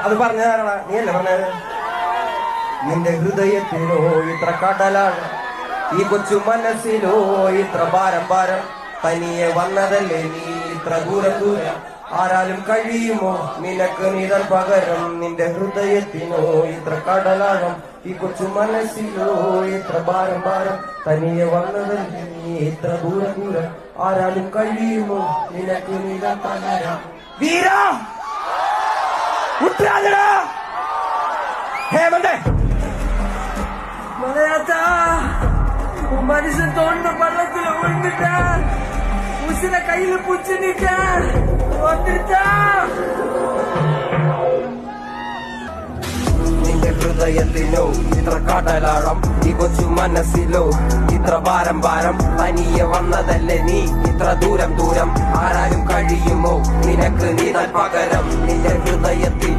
അത് പറഞ്ഞതാണ, നീയല്ലേ പറഞ്ഞത്? നിന്റെ ഹൃദയത്തിലോ ഇത്ര കടലാണ്, ഈ കൊച്ചു മനസ്സിലോ ഇത്ര ഭാരം ഭാരം. തനിയെ വന്നതല്ലേ നീ ഇത്ര ദൂരം ദൂരം, ആരാലും കഴിയുമോ നിനക്ക് നീതൽ പകരം. നിന്റെ ഹൃദയത്തിനോ ഇത്ര കടലാഴം, ഈ കൊച്ചു മനസ്സിലോ ഇത്ര ഭാരം ഭാരം. തനിയെ വന്നതല്ലേ നീ ഇത്ര ദൂരം ദൂരം, ആരാലും കഴിയുമോ നിനക്ക് നീതൽ പകരം. വീരാ ഉത്രാജടാ ഹേമന്തേ മലയാറ്റാ മനുഷ്യൻ തോണ്ട പള്ളത്തിൽ ഉൾന്നിട്ടാ ഉസിനെ കയ്യിൽ പുച്ചു നിൽക്കാ വന്നിട്ടാ. നിന്റെ ഹൃദയത്തിലോ ഇത്ര കടലാഴം, ഈ കൊച്ചു മനസ്സിലോ ഇത്ര ഭാരം ഭാരം. തനിയെ വന്നതല്ലേ നീ ഇത്ര ദൂരം ദൂരം, ആരാലും കഴിയുമോ നിനക്ക് നീതൽ പകരം. നിന്റെ ഹൃദയത്തിൽ